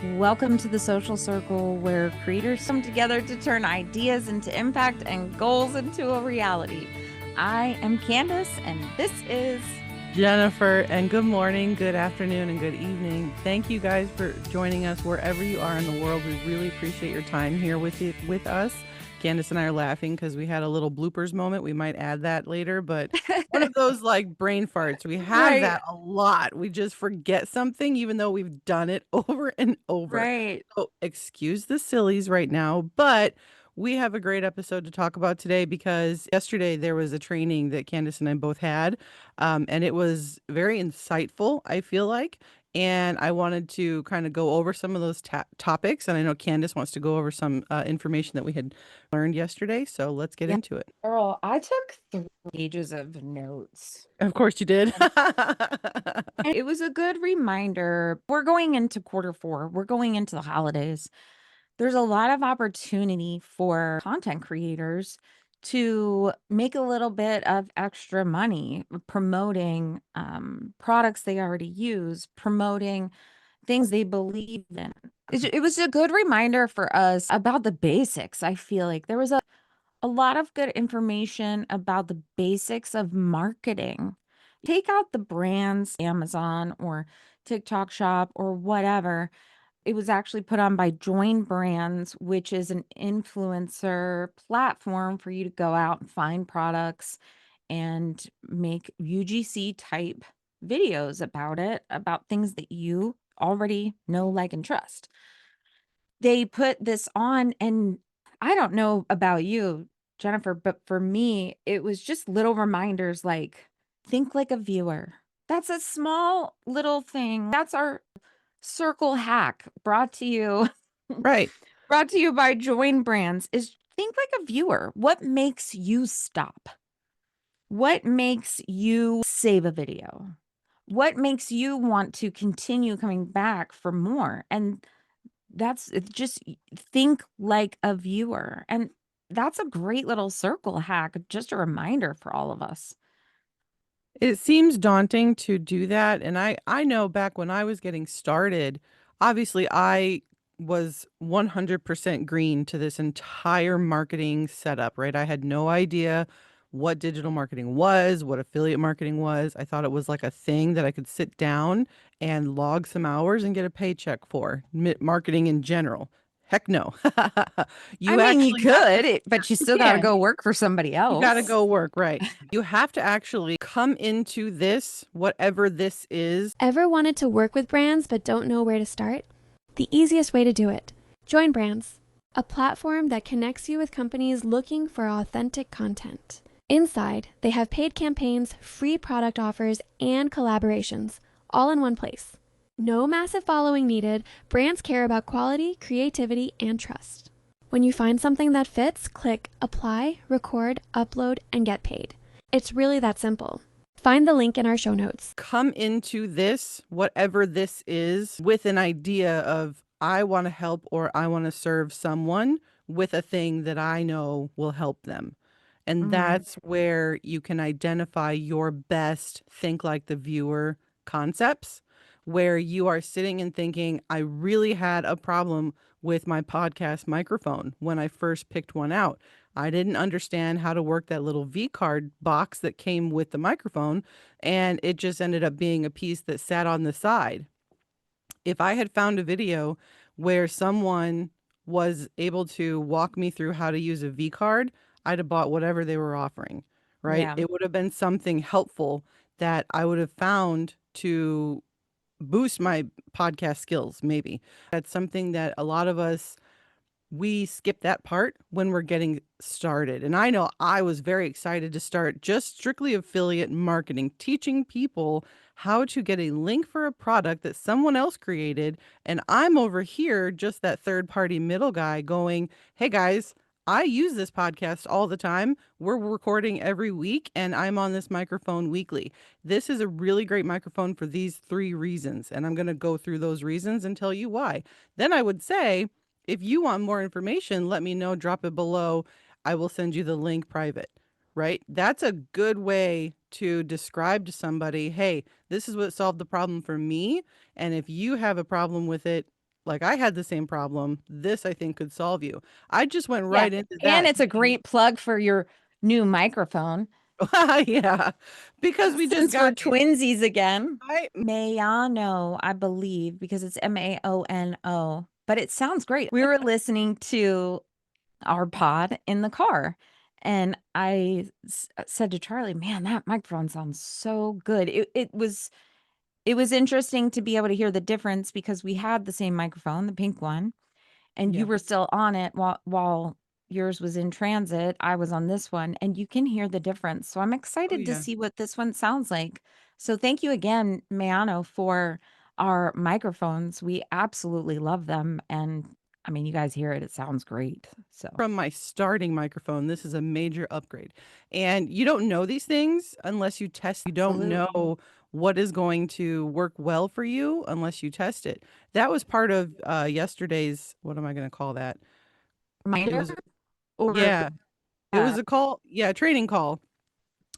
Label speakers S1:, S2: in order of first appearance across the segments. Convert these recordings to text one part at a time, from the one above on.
S1: Welcome to the Social Circle, where creators come together to turn ideas into impact and goals into a reality. I am Candace, and this is
S2: Jennifer, and good morning, good afternoon, and good evening. Thank you guys for joining us wherever you are in the world. We really appreciate your time here with us. Candace and I are laughing because we had a little bloopers moment. We might add that later, but one of those like brain farts. We have
S1: right,
S2: that a lot. We just forget something even though we've done it over and over.
S1: right.
S2: So excuse the sillies right now, but we have a great episode to talk about today because yesterday there was a training that Candace and I both had, and it was very insightful, I feel like. And I wanted to kind of go over some of those topics. And I know Candace wants to go over some information that we had learned yesterday. So let's get
S1: Yeah,
S2: into it.
S1: girl, I took 3 pages of notes.
S2: Of course you did.
S1: And it was a good reminder. We're going into quarter 4, we're going into the holidays. There's a lot of opportunity for content creators to make a little bit of extra money promoting products they already use, promoting things they believe in. It was a good reminder for us about the basics. I feel like there was a lot of good information about the basics of marketing. Take out the brands, Amazon or TikTok Shop or whatever. It was actually put on by JoinBrands, which is an influencer platform for you to go out and find products and make UGC type videos about it, about things that you already know, like, and trust. They put this on, and I don't know about you, Jennifer, but for me, it was just little reminders like, think like a viewer. That's a small little thing. That's our circle hack brought to you
S2: Right.
S1: brought to you by Join Brands is think like a viewer. What makes you stop? What makes you save a video? What makes you want to continue coming back for more? And that's it's just think like a viewer. And that's a great little circle hack, just a reminder for all of us.
S2: It seems daunting to do that. And I know back when I was getting started, obviously I was 100% green to this entire marketing setup, right? I had no idea what digital marketing was, what affiliate marketing was. I thought it was like a thing that I could sit down and log some hours and get a paycheck for, marketing in general. Heck no.
S1: I
S2: You
S1: mean, you
S2: actually have to,
S1: could, but you
S2: you
S1: still got to
S2: can.
S1: go work for somebody
S2: You got to
S1: else.
S2: go work, right? You have to actually come into this, whatever this is.
S3: Ever wanted to work with brands but don't know where to start? The easiest way to do it. Join Brands, a platform that connects you with companies looking for authentic content. Inside, they have paid campaigns, free product offers, and collaborations, all in one place. No massive following needed, brands care about quality, creativity, and trust. When you find something that fits, click Apply, Record, Upload, and Get Paid. It's really that simple. Find the link in our show notes.
S2: Come into this, whatever this is, with an idea of I want to help or I want to serve someone with a thing that I know will help them. And that's where you can identify your best think like the viewer concepts, where you are sitting and thinking, I really had a problem with my podcast microphone when I first picked one out. I didn't understand how to work that little V card box that came with the microphone, and it just ended up being a piece that sat on the side. If I had found a video where someone was able to walk me through how to use a V card, I'd have bought whatever they were offering, right?
S1: Yeah.
S2: It would have been something helpful that I would have found to boost my podcast skills, maybe. That's something that a lot of us we skip that part when we're getting started. And I know I was very excited to start just strictly affiliate marketing, teaching people how to get a link for a product that someone else created. And I'm over here, just that third party middle guy going, hey guys, I use this podcast all the time. We're recording every week and I'm on this microphone weekly. This is a really great microphone for these 3 reasons. And I'm going to go through those reasons and tell you why. Then I would say, if you want more information, let me know, drop it below. I will send you the link private, right? That's a good way to describe to somebody, hey, this is what solved the problem for me. And if you have a problem with it, like I had the same problem. This I think could solve you. I just went
S1: Yeah.
S2: right into
S1: And
S2: that.
S1: it's a great plug for your new microphone.
S2: Yeah, because we just
S1: Since we're
S2: got it.
S1: twinsies again.
S2: I
S1: Mayano, I believe, because it's Maono, but it sounds great. We were listening to our pod in the car, and I said to Charlie, "Man, that microphone sounds so good." It was interesting to be able to hear the difference because we had the same microphone, the pink one, and you
S2: yeah.
S1: were still on it while yours was in transit. I was on this one, and you can hear the difference. So I'm
S2: Oh
S1: excited to
S2: yeah.
S1: see what this one sounds like. So thank you again, Mayano, for our microphones. We absolutely love them. And I mean, you guys hear it, it sounds great. So
S2: From my starting microphone, this is a major upgrade. And you don't know these things unless you test. You don't
S1: absolutely.
S2: know what is going to work well for you unless you test it. That was part of yesterday's, what am I going to call that? It
S1: Reminder
S2: was,
S1: or
S2: yeah, it was a call. Yeah, training call.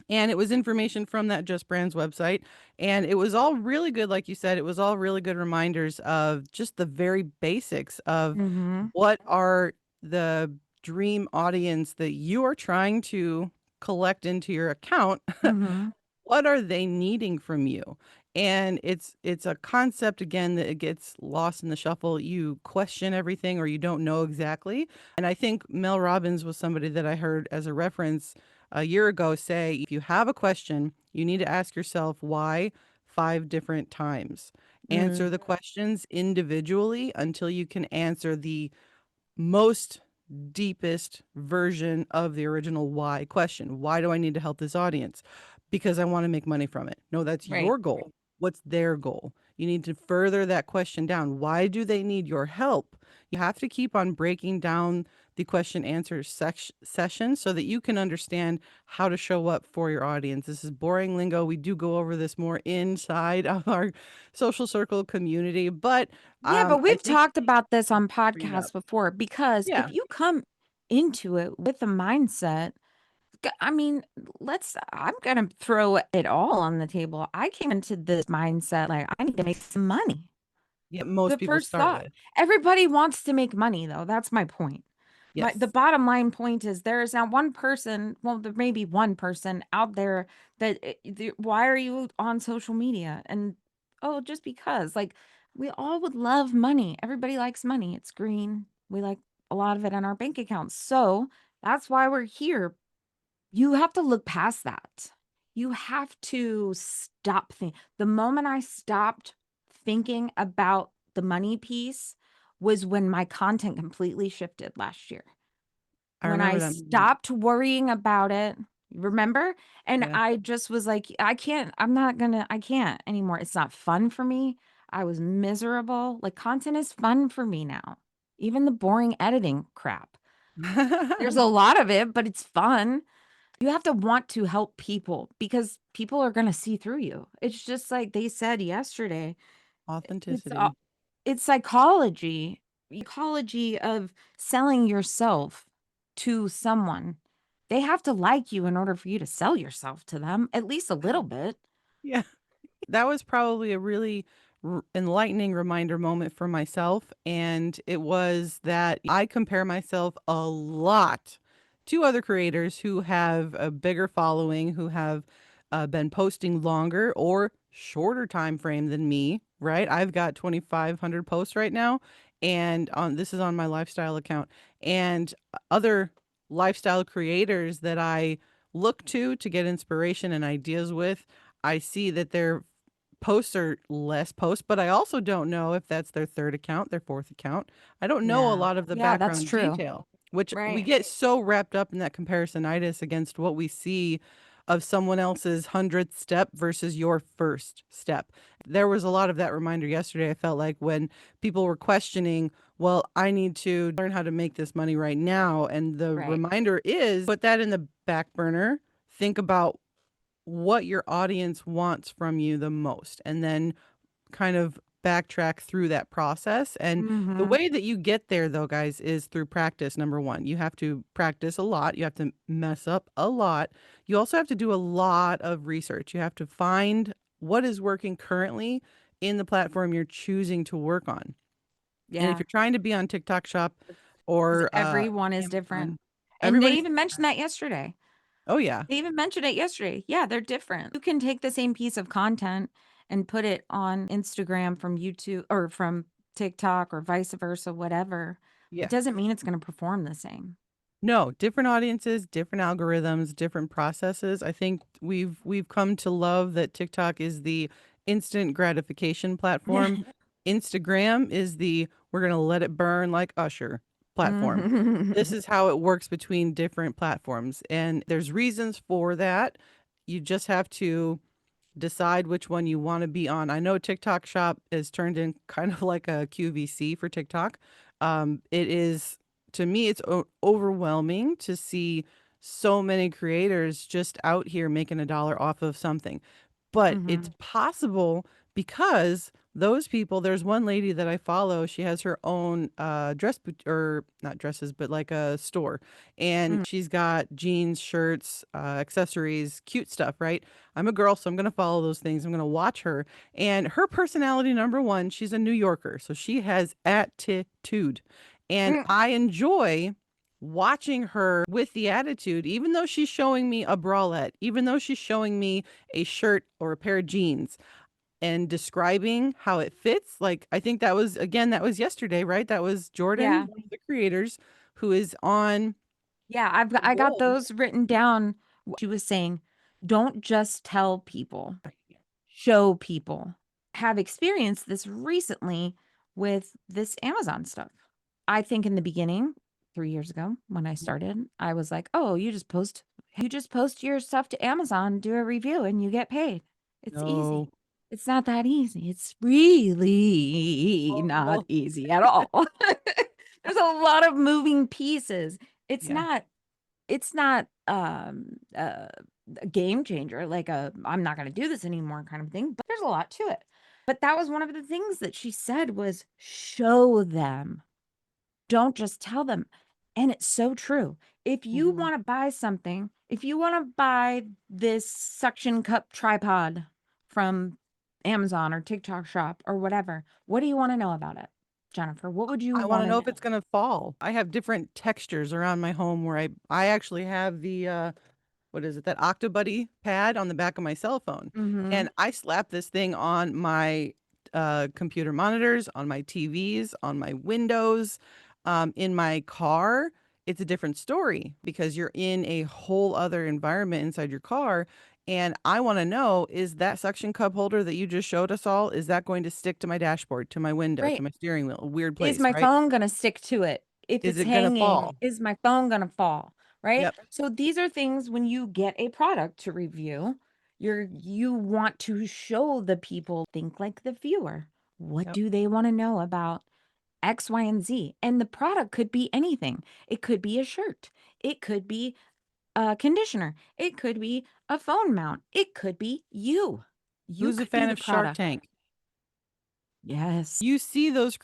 S2: And it was information from that Just Brands website. And it was all really good. Like you said, it was all really good reminders of just the very basics of
S1: mm-hmm,
S2: what are the dream audience that you are trying to collect into your account.
S1: mm-hmm,
S2: What are they needing from you? And it's a concept again that it gets lost in the shuffle. You question everything or you don't know exactly. And I think Mel Robbins was somebody that I heard as a reference a year ago say, if you have a question, you need to ask yourself why 5 different times. Answer
S1: mm,
S2: the questions individually until you can answer the most deepest version of the original why question. Why do I need to help this audience? Because I want to make money from it. No, that's
S1: right.
S2: your goal. What's their goal? You need to further that question down. Why do they need your help? You have to keep on breaking down the question answer session so that you can understand how to show up for your audience. This is boring lingo. We do go over this more inside of our social circle community, but
S1: Yeah, but
S2: I
S1: we've
S2: think
S1: talked about this on
S2: bring it up.
S1: podcasts before because
S2: Yeah.
S1: if you come into it with the mindset, I mean, I'm gonna throw it all on the table. I came into this mindset like I need to make some money.
S2: Yeah, most
S1: The
S2: people
S1: first
S2: start
S1: thought.
S2: with.
S1: Everybody wants to make money though. That's my point. The
S2: Yes.
S1: bottom line point is there is not one person, well, there may be one person out there that why are you on social media? And oh, just because. Like we all would love money. Everybody likes money. It's green. We like a lot of it in our bank accounts. So that's why we're here. You have to look past that. You have to stop thinking. The moment I stopped thinking about the money piece was when my content completely shifted last year.
S2: I
S1: When I
S2: remember that moment.
S1: stopped worrying about it, remember? And
S2: Yeah.
S1: I just was like, I can't anymore. It's not fun for me. I was miserable. Like content is fun for me now. Even the boring editing crap. There's a lot of it, but it's fun. You have to want to help people because people are going to see through you. It's just like they said yesterday. It's
S2: Authenticity.
S1: it's psychology of selling yourself to someone. They have to like you in order for you to sell yourself to them, at least a little bit.
S2: Yeah. That was probably a really enlightening reminder moment for myself. And it was that I compare myself a lot to other creators who have a bigger following, who have been posting longer or shorter time frame than me, right? I've got 2,500 posts right now. And on this is on my lifestyle account. And other lifestyle creators that I look to get inspiration and ideas with, I see that they're posts are less posts, but I also don't know if that's their third account, their fourth account. I don't know a
S1: Yeah.
S2: lot of the
S1: Yeah, that's
S2: background
S1: true.
S2: detail, which we
S1: Right.
S2: get so wrapped up in that comparisonitis against what we see of someone else's 100th step versus your first step. There was a lot of that reminder yesterday. I felt like when people were questioning, well, I need to learn how to make this money right now. And the
S1: Right.
S2: reminder is put that in the back burner. Think about what your audience wants from you the most and then kind of backtrack through that process. And the
S1: Mhm.
S2: way that you get there though, guys, is through practice. Number one, you have to practice a lot. You have to mess up a lot. You also have to do a lot of research. You have to find what is working currently in the platform you're choosing to work on. And if
S1: Yeah.
S2: you're trying to be on TikTok Shop
S1: 'Cause
S2: or
S1: everyone is different.
S2: Amazon,
S1: And they
S2: everybody's
S1: even mentioned that yesterday.
S2: oh yeah.
S1: They even mentioned it yesterday. Yeah, they're different. You can take the same piece of content and put it on Instagram from YouTube or from TikTok or vice versa, whatever. It
S2: Yeah.
S1: doesn't mean it's gonna perform the same.
S2: No, different audiences, different algorithms, different processes. I think we've come to love that TikTok is the instant gratification platform. Instagram is the we're going to let it burn like Usher platform. This
S1: Mhm.
S2: is how it works between different platforms, and there's reasons for that. You just have to decide which one you want to be on. I know TikTok Shop is turned in kind of like a QVC for TikTok. It is, to me, it's overwhelming to see so many creators just out here making a dollar off of something. But it's possible because those people, there's one lady that I follow, she has her own or not dresses, but like a store. And
S1: Mm.
S2: she's got jeans, shirts, accessories, cute stuff, right? I'm a girl, so I'm going to follow those things. I'm going to watch her. And her personality, number one, she's a New Yorker. So she has attitude. And
S1: Mm.
S2: I enjoy watching her with the attitude, even though she's showing me a bralette, even though she's showing me a shirt or a pair of jeans and describing how it fits. Like, I think that was, again, that was yesterday, right? That was Jordyn,
S1: Yeah.
S2: one of the creators, who is on
S1: Yeah,
S2: the
S1: I got
S2: gold.
S1: those written down. She was saying, "Don't just tell people, show people." Have experienced this recently with this Amazon stuff. I think in the beginning, 3 years ago when I started, I was like, "Oh, you just post your stuff to Amazon, do a review, and you get paid. It's easy."
S2: No.
S1: It's not that easy. It's really
S2: Oh,
S1: not
S2: well,
S1: easy at all. There's a lot of moving pieces. It's
S2: yeah.
S1: not it's not, a game changer, like a "I'm not gonna do this anymore" kind of thing, but there's a lot to it. But that was one of the things that she said was, "Show them, don't just tell them." And it's so true. If you
S2: Mhm.
S1: wanna buy something, if you wanna buy this suction cup tripod from Amazon or TikTok Shop or whatever, what do you wanna know about it, Jennifer? What would you
S2: I wanna
S1: wanna
S2: know if
S1: know?
S2: it's gonna fall. I have different textures around my home where I actually have the, what is it? That Octobuddy pad on the back of my cell phone, and
S1: Mhm.
S2: I slap this thing on my, computer monitors, on my TVs, on my windows, in my car. It's a different story because you're in a whole other environment inside your car, and I wanna know, is that suction cup holder that you just showed us all, is that going to stick to my dashboard, to my window, to
S1: Right.
S2: my steering wheel? A weird
S1: Is
S2: place,
S1: my
S2: right?
S1: phone gonna stick to it? If
S2: Is
S1: it's
S2: it gonna
S1: hanging,
S2: fall?
S1: is my phone gonna fall? Right?
S2: Yep,
S1: So these are things when you get a product to review, you want to show the people, think like the viewer. What
S2: yep.
S1: do they wanna know about X, Y, and Z? And the product could be anything. It could be a shirt. It could be a conditioner. It could be a phone mount. It could be you. You
S2: Who's a
S1: could be
S2: fan
S1: the
S2: of Shark
S1: product.
S2: Tank?
S1: Yes.
S2: You see those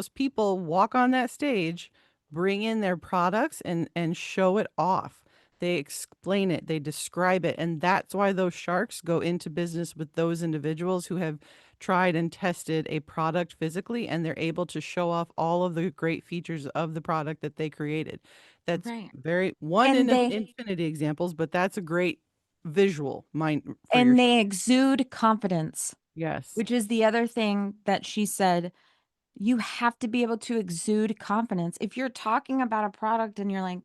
S2: people walk on that stage, bring in their products and show it off. They explain it, they describe it, and that's why those sharks go into business with those individuals who have tried and tested a product physically, and they're able to show off all of the great features of the product that they created. That's
S1: Right.
S2: very one in
S1: And
S2: an
S1: they
S2: infinity examples, but that's a great visual mind for
S1: and
S2: yourself.
S1: they exude confidence,
S2: Yes.
S1: which is the other thing that she said. You have to be able to exude confidence. If you're talking about a product and you're like,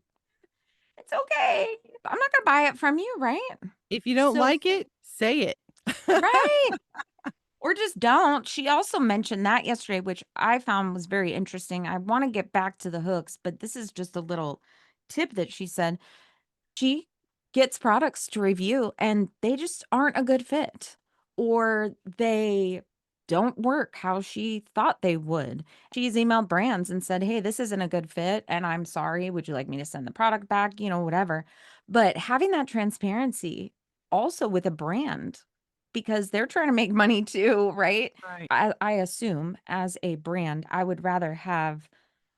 S1: "It's okay. I'm not gonna buy it from you," right?
S2: If you don't
S1: So
S2: like it, say it.
S1: right. Or just don't. She also mentioned that yesterday, which I found was very interesting. I wanna get back to the hooks, but this is just a little tip that she said. She gets products to review and they just aren't a good fit, or they don't work how she thought they would. She's emailed brands and said, "Hey, this isn't a good fit and I'm sorry. Would you like me to send the product back?" Whatever. But having that transparency also with a brand, because they're trying to make money too, right?
S2: Right.
S1: I assume as a brand, I would rather have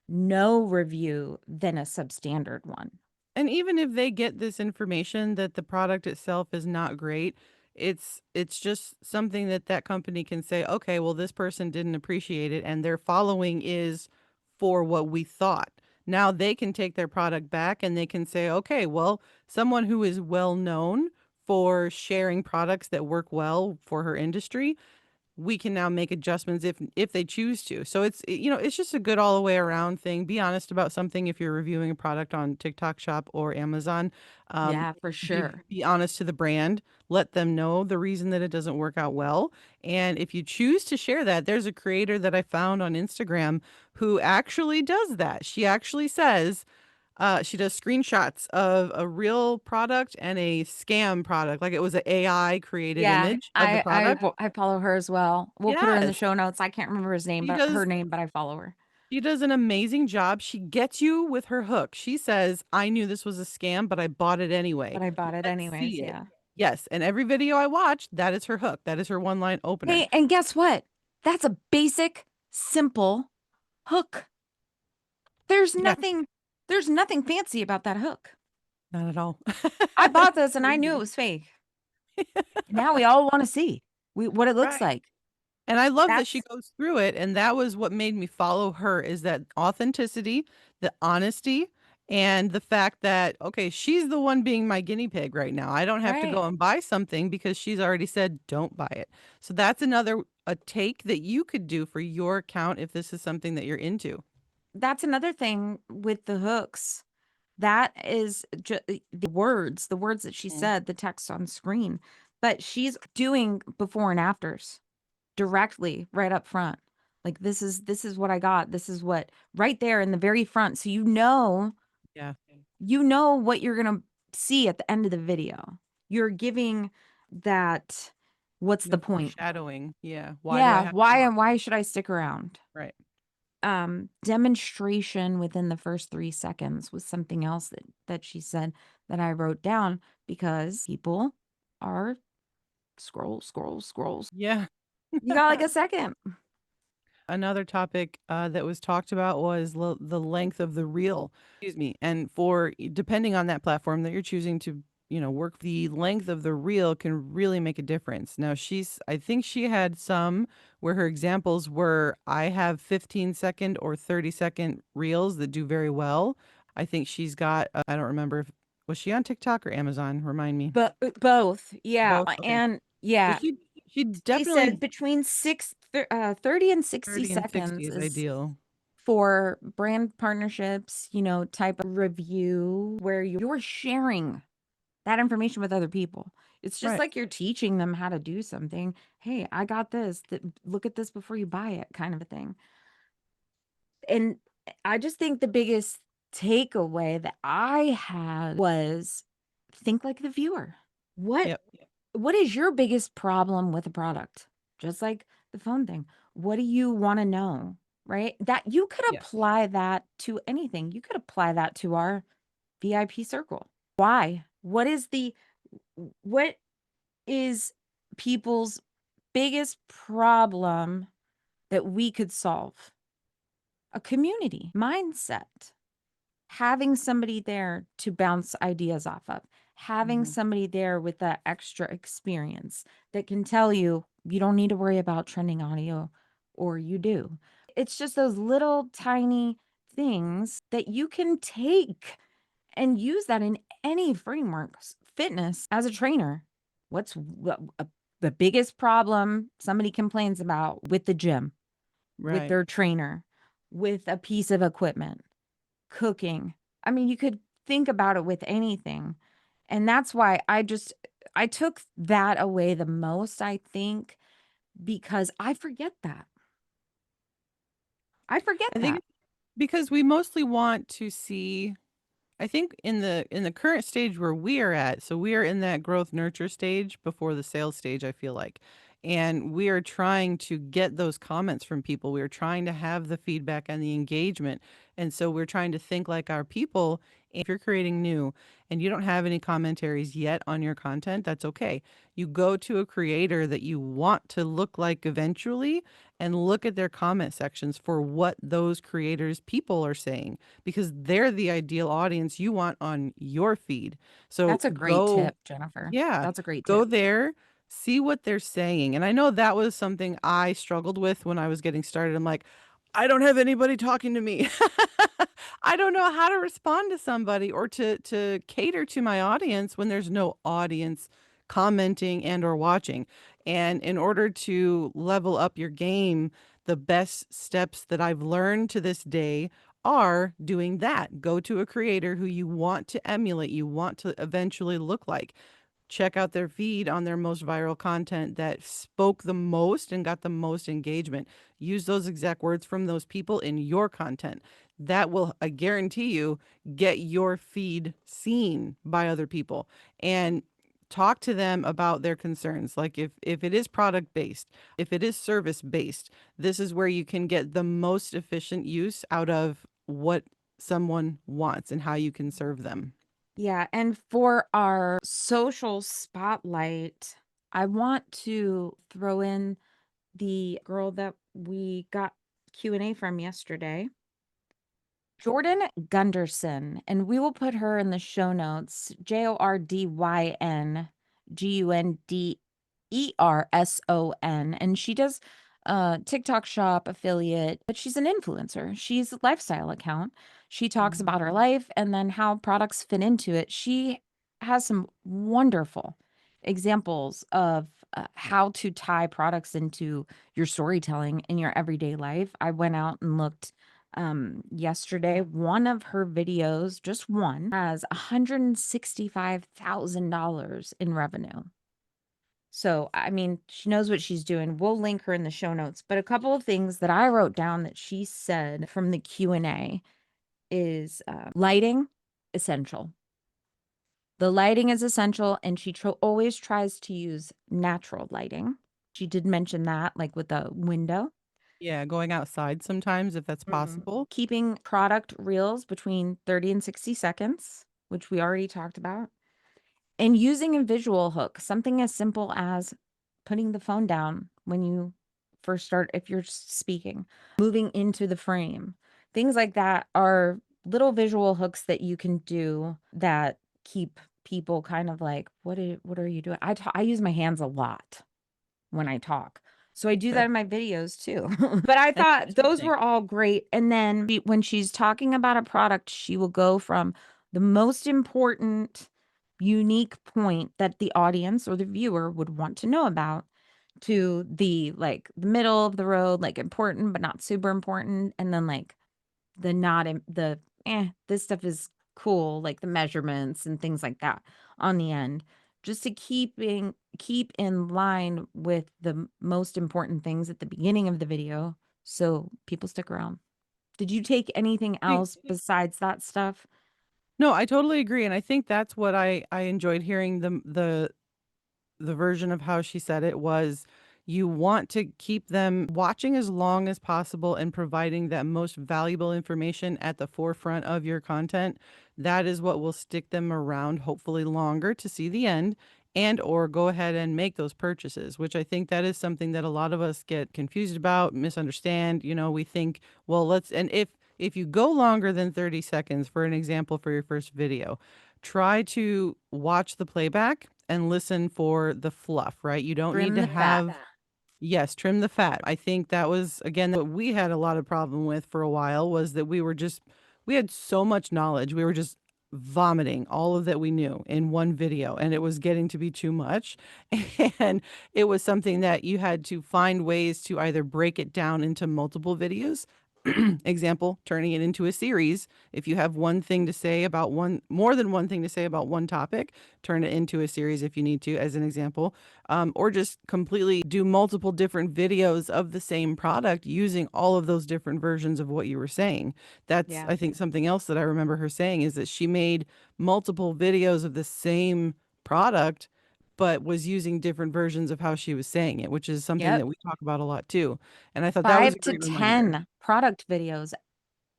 S1: no review than a substandard one.
S2: And even if they get this information that the product itself is not great, It's just something that that company can say, okay, well, this person didn't appreciate it, and their following is for what we thought. Now they can take their product back and they can say, okay, well, someone who is well known for sharing products that work well for her industry, we can now make adjustments if they choose to. So it's just a good all the way around thing. Be honest about something if you're reviewing a product on TikTok Shop or Amazon. Um,
S1: Yeah, for sure.
S2: be honest to the brand. Let them know the reason that it doesn't work out well. And if you choose to share that, there's a creator that I found on Instagram who actually does that. She actually says, she does screenshots of a real product and a scam product, like it was an AI created
S1: Yeah,
S2: image of the product.
S1: I follow her as well. We'll put her in the
S2: Yes.
S1: show notes. I can't remember his name,
S2: She
S1: but her
S2: does
S1: name, but I follow her.
S2: she does an amazing job. She gets you with her hook. She says, "I knew this was a scam, but I bought it anyway.
S1: But I bought it
S2: Let's
S1: anyways,
S2: see it."
S1: yeah.
S2: Yes, and every video I watch, that is her hook. That is her one-line opener.
S1: Hey, and guess what? That's a basic, simple hook. There's
S2: Yeah,
S1: nothing there's nothing fancy about that hook.
S2: not at all.
S1: I bought this and
S2: So
S1: I knew it
S2: easy.
S1: was fake. Now we all want to see what it looks
S2: Right.
S1: like.
S2: And I love that she
S1: That's
S2: goes through it, and that was what made me follow her is that authenticity, the honesty, and the fact that, okay, she's the one being my guinea pig right now. I don't have to go
S1: right.
S2: and buy something because she's already said, "Don't buy it." So that's another a take that you could do for your account if this is something that you're into.
S1: That's another thing with the hooks. That is the words that she
S2: Mm.
S1: said, the text on screen, but she's doing before and afters directly right up front. Like this is what I got. This is what right there in the very front. So
S2: Yeah.
S1: you know what you're gonna see at the end of the video. You're giving that what's the
S2: The
S1: point?
S2: foreshadowing. Yeah. Why do I
S1: Yeah,
S2: have to
S1: why
S2: watch?
S1: and why should I stick around?
S2: Right.
S1: Demonstration within the first 3 seconds was something else that she said that I wrote down because people are scrolls.
S2: Yeah.
S1: You got like a second.
S2: Another topic that was talked about was the length of the reel. Excuse me. And for depending on that platform that you're choosing to, work, the length of the reel can really make a difference. Now, I think she had some where her examples were I have 15-second or 30-second reels that do very well. I think she's got, I don't remember if, was she on TikTok or Amazon? Remind me.
S1: But both, yeah,
S2: Both. Okay.
S1: and
S2: So
S1: yeah,
S2: she
S1: she said
S2: definitely
S1: between 30 and 60
S2: 30 and 60
S1: seconds
S2: is
S1: is
S2: ideal.
S1: for brand partnerships, type of review where you're sharing that information with other people. It's just
S2: Right.
S1: like you're teaching them how to do something. Hey, I got this. Look at this before you buy it, kind of a thing. And I just think the biggest takeaway that I had was think like the viewer. What
S2: Yep.
S1: what is your biggest problem with a product? Just like the phone thing. What do you want to know? Right? That you could
S2: Yes.
S1: apply that to anything. You could apply that to our VIP circle. Why? What is people's biggest problem that we could solve? A community mindset. Having somebody there to bounce ideas off of, having
S2: Mhm.
S1: somebody there with that extra experience that can tell you, you don't need to worry about trending audio, or you do. It's just those little tiny things that you can take and use that in any framework. Fitness as a trainer. The biggest problem somebody complains about with the gym, with
S2: Right.
S1: their trainer, with a piece of equipment, cooking? I mean, you could think about it with anything. And that's why I took that away the most, I think, because I forget that. I forget
S2: I think
S1: that.
S2: it's because we mostly want to see I think in the current stage where we are at, so we are in that growth nurture stage before the sales stage, I feel like. And we are trying to get those comments from people. We are trying to have the feedback and the engagement. And so we're trying to think like our people. If you're creating new and you don't have any commentaries yet on your content, that's okay. You go to a creator that you want to look like eventually and look at their comment sections for what those creators' people are saying because they're the ideal audience you want on your feed. So
S1: That's a great
S2: go,
S1: tip, Jennifer.
S2: yeah,
S1: That's a great
S2: go
S1: tip.
S2: there. See what they're saying. And I know that was something I struggled with when I was getting started. I'm like, I don't have anybody talking to me. I don't know how to respond to somebody or to cater to my audience when there's no audience commenting and or watching. And in order to level up your game, the best steps that I've learned to this day are doing that. Go to a creator who you want to emulate, you want to eventually look like. Check out their feed on their most viral content that spoke the most and got the most engagement. Use those exact words from those people in your content. That will, I guarantee you, get your feed seen by other people. And talk to them about their concerns. Like if it is product based, if it is service based, this is where you can get the most efficient use out of what someone wants and how you can serve them.
S1: Yeah, and for our social spotlight, I want to throw in the girl that we got Q&A from yesterday, Jordyn Gunderson, and we will put her in the show notes. JordynGunderson, and she does TikTok shop affiliate, but she's an influencer. She's a lifestyle account. She talks about her life and then how products fit into it. She has some wonderful examples of how to tie products into your storytelling in your everyday life. I went out and looked yesterday. One of her videos, just one, has $165,000 in revenue. So, I mean, she knows what she's doing. We'll link her in the show notes. But a couple of things that I wrote down that she said from the Q&A is lighting, essential. The lighting is essential, and she always tries to use natural lighting. She did mention that, like with the window.
S2: Yeah, going outside sometimes if that's possible.
S1: Keeping product reels between 30 and 60 seconds, which we already talked about. And using a visual hook, something as simple as putting the phone down when you first start, if you're speaking, moving into the frame. Things like that are little visual hooks that you can do that keep people kind of like, what are you doing? I use my hands a lot when I talk. So I do that in my videos too. But I
S2: That's
S1: thought those
S2: interesting.
S1: were all great. And then when she's talking about a product, she will go from the most important, unique point that the audience or the viewer would want to know about to the like the middle of the road, like important but not super important, and then like the not in the this stuff is cool, like the measurements and things like that on the end, just to keep in line with the most important things at the beginning of the video so people stick around. Did you take anything else besides that stuff?
S2: No, I totally agree, and I think that's what I enjoyed hearing the version of how she said it was you want to keep them watching as long as possible and providing that most valuable information at the forefront of your content. That is what will stick them around hopefully longer to see the end and or go ahead and make those purchases, which I think that is something that a lot of us get confused about, misunderstand. You know, we think, well, let's and if you go longer than 30 seconds for an example for your first video, try to watch the playback and listen for the fluff, right? You don't need
S1: Trim
S2: to
S1: the fat.
S2: have yes, trim the fat. I think that was again what we had a lot of problem with for a while was that we had so much knowledge. We were just vomiting all of that we knew in one video and it was getting to be too much. And it was something that you had to find ways to either break it down into multiple videos. Example, turning it into a series. If you have one thing to say about more than one thing to say about one topic, turn it into a series if you need to, as an example, or just completely do multiple different videos of the same product using all of those different versions of what you were saying. That's,
S1: Yeah.
S2: I think, something else that I remember her saying is that she made multiple videos of the same product but was using different versions of how she was saying it, which is something
S1: Yep.
S2: that we talk about a lot too. And I thought that was
S1: 5
S2: a
S1: to
S2: great reminder.
S1: 10 product videos.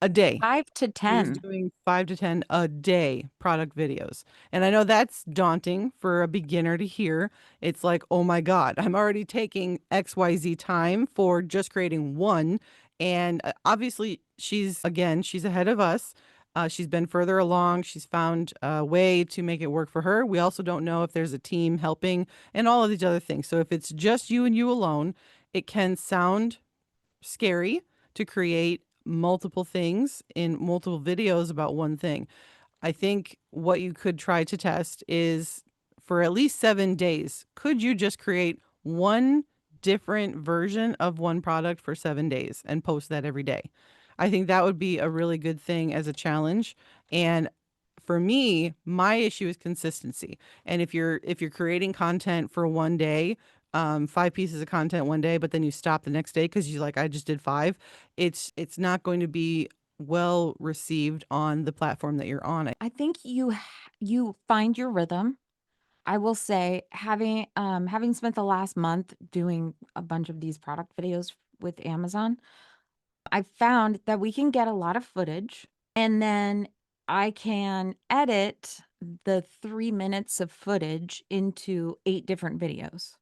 S2: A day.
S1: 5 to
S2: She was
S1: 10.
S2: doing 5 to 10 a day product videos. And I know that's daunting for a beginner to hear. It's like, oh my God, I'm already taking XYZ time for just creating one. And obviously, she's ahead of us. She's been further along. She's found a way to make it work for her. We also don't know if there's a team helping and all of these other things. So if it's just you and you alone, it can sound scary to create multiple things in multiple videos about one thing. I think what you could try to test is for at least 7 days, could you just create one different version of one product for 7 days and post that every day? I think that would be a really good thing as a challenge. And for me, my issue is consistency. And if you're creating content for one day, 5 pieces of content one day, but then you stop the next day because you like, I just did five, it's not going to be well received on the platform that you're on.
S1: I think you find your rhythm. I will say, having spent the last month doing a bunch of these product videos with Amazon, I found that we can get a lot of footage, and then I can edit the 3 minutes of footage into 8 different videos,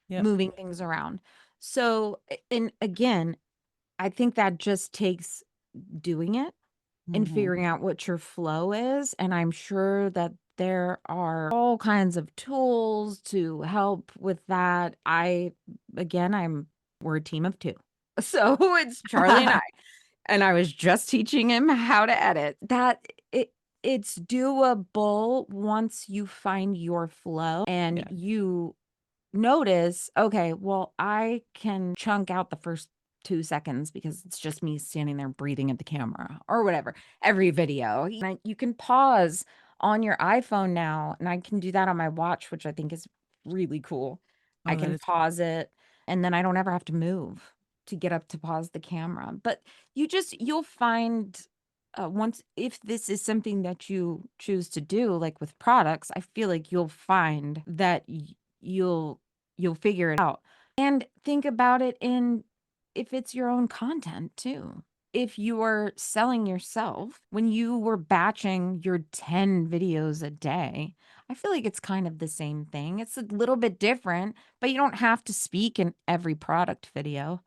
S2: Yep.
S1: moving things around. So, and again, I think that just takes doing it and
S2: Mhm.
S1: figuring out what your flow is, and I'm sure that there are all kinds of tools to help with that. We're a team of 2. So, it's Charlie and I was just teaching him how to edit. It's doable once you find your flow and
S2: Yeah.
S1: you notice, okay, well, I can chunk out the first 2 seconds because it's just me standing there breathing at the camera or whatever. Every video, you can pause on your iPhone now, and I can do that on my watch, which I think is really cool. I
S2: Oh, that
S1: can
S2: is
S1: pause it, and then I don't ever have to move to get up to pause the camera. But you'll find once, if this is something that you choose to do, like with products, I feel like you'll find that you'll figure it out. And think about it in if it's your own content too. If you are selling yourself, when you were batching your 10 videos a day, I feel like it's kind of the same thing. It's a little bit different, but you don't have to speak in every product video.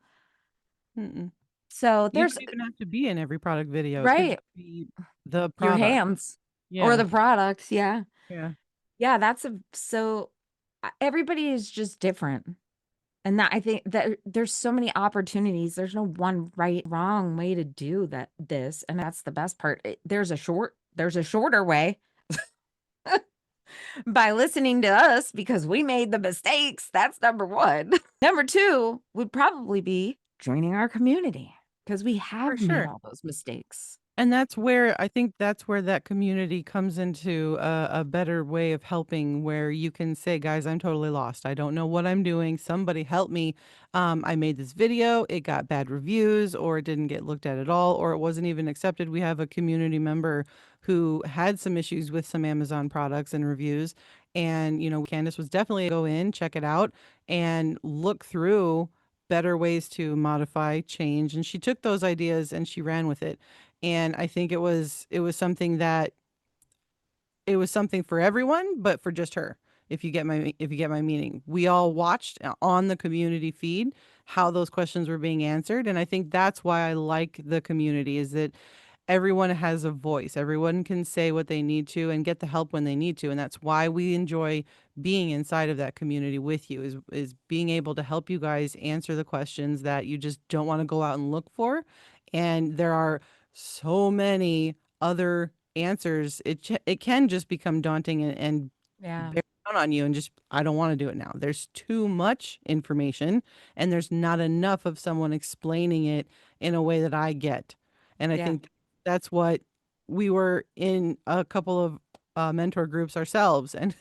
S2: mm-mm.
S1: So
S2: You
S1: there's
S2: don't even have to be in every product video. It could
S1: right,
S2: just be the
S1: your
S2: product.
S1: hands or
S2: Yeah.
S1: the products. Yeah.
S2: Yeah.
S1: Yeah. Everybody is just different. And that I think that there's so many opportunities. There's no one right, wrong way to do this. And that's the best part. There's a shorter way by listening to us because we made the mistakes. That's number one. Number two would probably be joining our community because we
S2: For
S1: have made
S2: sure.
S1: all those mistakes.
S2: And that's where I think that's where that community comes into a better way of helping, where you can say, guys, I'm totally lost. I don't know what I'm doing. Somebody help me. I made this video. It got bad reviews, or it didn't get looked at all, or it wasn't even accepted. We have a community member who had some issues with some Amazon products and reviews. And, Candace was definitely go in, check it out, and look through better ways to modify, change. And she took those ideas and she ran with it. And I think it was something for everyone, but for just her. If you get my meaning, we all watched on the community feed how those questions were being answered, and I think that's why I like the community, is that everyone has a voice. Everyone can say what they need to and get the help when they need to. And that's why we enjoy being inside of that community with you, is being able to help you guys answer the questions that you just don't want to go out and look for. And there are so many other answers. It can just become daunting and
S1: Yeah.
S2: bear down on you, and just, I don't want to do it now. There's too much information and there's not enough of someone explaining it in a way that I get. And I
S1: Yeah.
S2: think that's what we were in a couple of mentor groups ourselves. And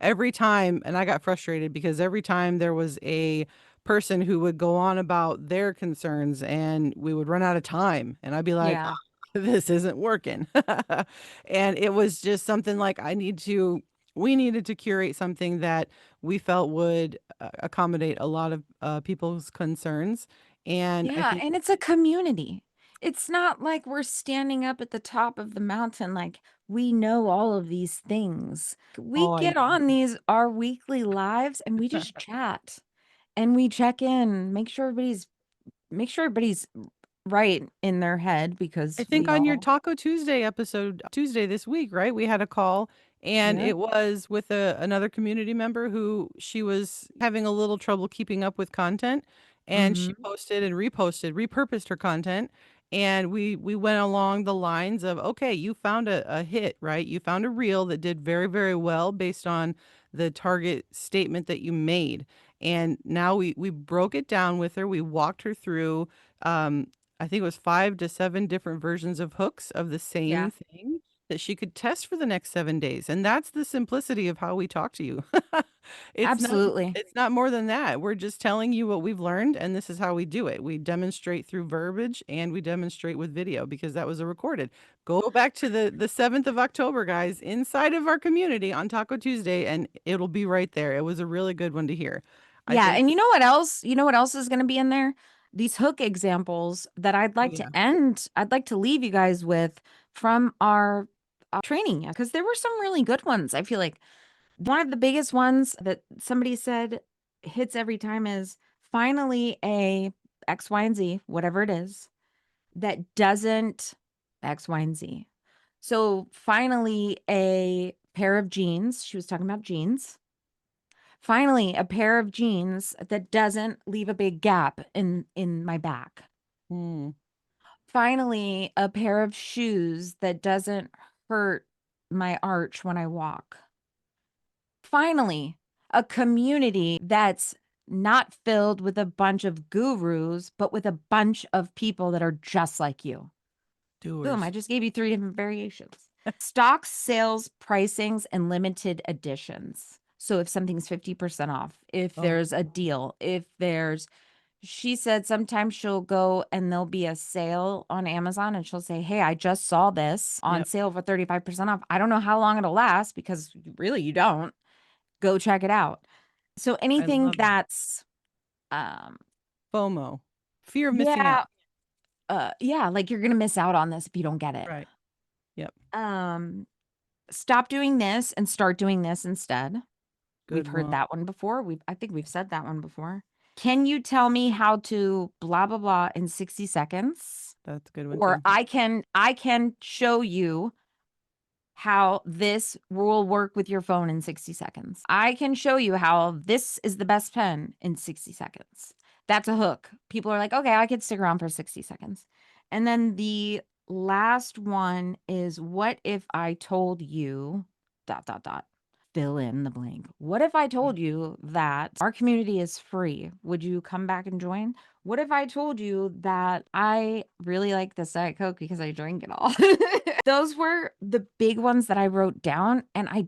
S2: every time, and I got frustrated because every time there was a person who would go on about their concerns and we would run out of time, and I'd be like,
S1: Yeah.
S2: this isn't working. And it was just something like, we needed to curate something that we felt would accommodate a lot of people's concerns. And I
S1: Yeah,
S2: think,
S1: and it's a community. It's not like we're standing up at the top of the mountain like we know all of these things. We
S2: oh, I
S1: get on these our weekly lives and we just chat and we check in, make sure everybody's right in their head
S2: I
S1: because
S2: think
S1: we
S2: on your
S1: all,
S2: Taco Tuesday episode, Tuesday this week, right? We had a call and
S1: yeah.
S2: it was with another community member who she was having a little trouble keeping up with content and she
S1: Hmm.
S2: posted and reposted, repurposed her content. And we went along the lines of, okay, you found a hit, right? You found a reel that did very, very well based on the target statement that you made. And now we broke it down with her. We walked her through um, I think it was 5 to 7 different versions of hooks of the
S1: Yeah,
S2: same thing that she could test for the next 7 days, and that's the simplicity of how we talk to you. It's not
S1: absolutely.
S2: it's not more than that. We're just telling you what we've learned, and this is how we do it. We demonstrate through verbiage, and we demonstrate with video because that was a recorded. Go back to the 7th of October, guys, inside of our community on Taco Tuesday, and it'll be right there. It was a really good one to hear. I
S1: Yeah,
S2: think
S1: and you know what else? You know what else is going to be in there? These hook examples that I'd
S2: oh,
S1: like to
S2: yeah.
S1: end, I'd like to leave you guys with from our training, because there were some really good ones. I feel like one of the biggest ones that somebody said hits every time is finally a X, Y, and Z, whatever it is, that doesn't X, Y, and Z. So finally, a pair of jeans. She was talking about jeans. Finally, a pair of jeans that doesn't leave a big gap in my back.
S2: Mm,
S1: Finally, a pair of shoes that doesn't hurt my arch when I walk. Finally, a community that's not filled with a bunch of gurus, but with a bunch of people that are just like you. Boom, I
S2: doers.
S1: just gave you 3 different variations. Stocks, sales, pricings, and limited editions. So if something's 50% off, if
S2: Oh,
S1: there's a deal, if there's she said sometimes she'll go and there'll be a sale on Amazon and she'll say, "Hey, I just saw this on
S2: yep.
S1: sale for 35% off. I don't know how long it'll last because really you don't. Go check it out." So
S2: I
S1: anything
S2: love that.
S1: that's um
S2: FOMO, fear of missing
S1: yeah,
S2: out.
S1: yeah, like you're going to miss out on this if you don't get it.
S2: Right. Yep.
S1: Um Stop doing this and start doing this instead. We've
S2: Good
S1: heard
S2: one.
S1: that one before. I think we've said that one before. Can you tell me how to blah blah blah in 60 seconds?
S2: That's a good one
S1: Or
S2: too.
S1: I can show you how this will work with your phone in 60 seconds. I can show you how this is the best pen in 60 seconds. That's a hook. People are like, "Okay, I could stick around for 60 seconds." And then the last one is, what if I told you dot dot dot, fill in the blank. What if I told you that our community is free? Would you come back and join? What if I told you that I really like the Diet Coke because I drink it all? Those were the big ones that I wrote down, and I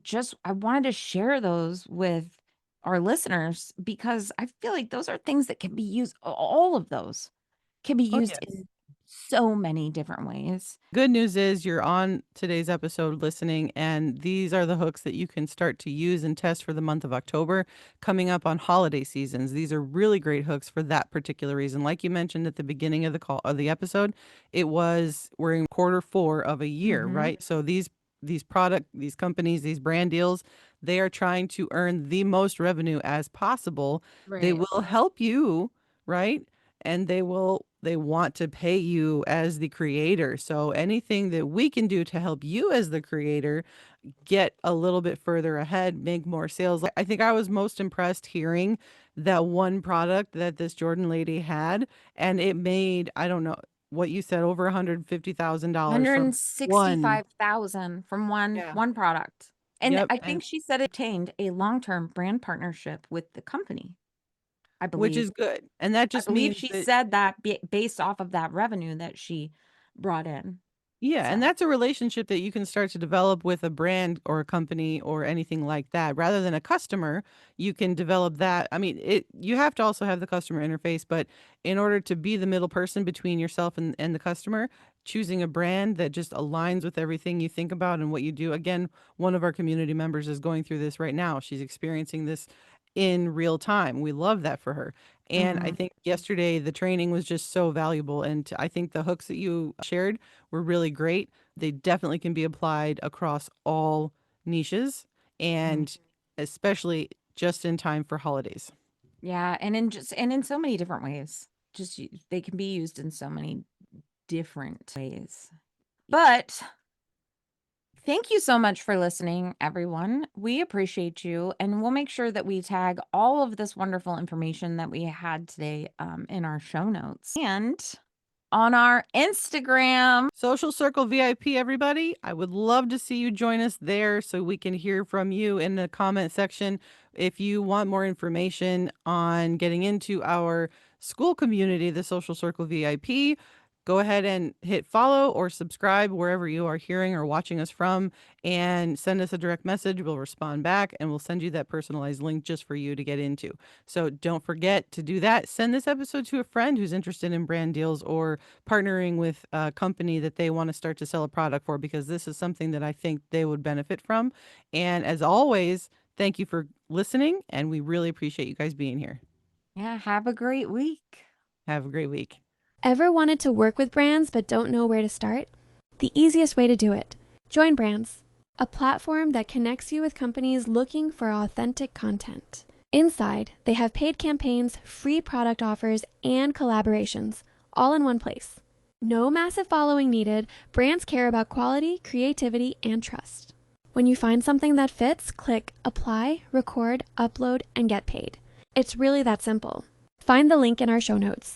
S1: wanted to share those with our listeners because I feel like those are things that can be used, all of those can be
S2: Oh,
S1: used
S2: yes.
S1: in so many different ways.
S2: Good news is you're on today's episode listening, and these are the hooks that you can start to use and test for the month of October coming up on holiday seasons. These are really great hooks for that particular reason. Like you mentioned at the beginning of the call of the episode, we're in quarter 4 of a year,
S1: Mhm.
S2: right? So these companies, these brand deals, they are trying to earn the most revenue as possible. They
S1: Right.
S2: will help you, right? And they want to pay you as the creator. So anything that we can do to help you as the creator get a little bit further ahead, make more sales. Like, I think I was most impressed hearing that one product that this Jordyn lady had, and it made, I don't know what you said, over $150,000 from one.
S1: 165,000 from one
S2: Yeah.
S1: one product. And
S2: Yep.
S1: I
S2: And
S1: think she said it obtained a long-term brand partnership with the company, I
S2: which
S1: believe.
S2: is good. And that
S1: I
S2: just
S1: believe
S2: means
S1: she
S2: that
S1: said that based off of that revenue that she brought in.
S2: yeah, and
S1: So,
S2: that's a relationship that you can start to develop with a brand or a company or anything like that. Rather than a customer, you can develop that. I mean, you have to also have the customer interface, but in order to be the middle person between yourself and the customer, choosing a brand that just aligns with everything you think about and what you do. Again, one of our community members is going through this right now. She's experiencing this in real time. We love that for her. And I
S1: mhm,
S2: think yesterday the training was just so valuable. And I think the hooks that you shared were really great. They definitely can be applied across all niches
S1: mhm.
S2: and especially just in time for holidays.
S1: Yeah, and in so many different ways. They can be used in so many different ways. But thank you so much for listening, everyone. We appreciate you, and we'll make sure that we tag all of this wonderful information that we had today in our show notes and on our Instagram.
S2: Social Circle VIP, everybody. I would love to see you join us there so we can hear from you in the comment section. If you want more information on getting into our school community, the Social Circle VIP, go ahead and hit follow or subscribe wherever you are hearing or watching us from, and send us a direct message. We'll respond back and we'll send you that personalized link just for you to get into. So don't forget to do that. Send this episode to a friend who's interested in brand deals or partnering with a company that they want to start to sell a product for, because this is something that I think they would benefit from. And as always, thank you for listening, and we really appreciate you guys being here.
S1: Yeah, have a great week.
S2: Have a great week.
S3: Ever wanted to work with brands but don't know where to start? The easiest way to do it. JoinBrands, a platform that connects you with companies looking for authentic content. Inside, they have paid campaigns, free product offers, and collaborations, all in one place. No massive following needed. Brands care about quality, creativity, and trust. When you find something that fits, click Apply, Record, Upload, and Get Paid. It's really that simple. Find the link in our show notes.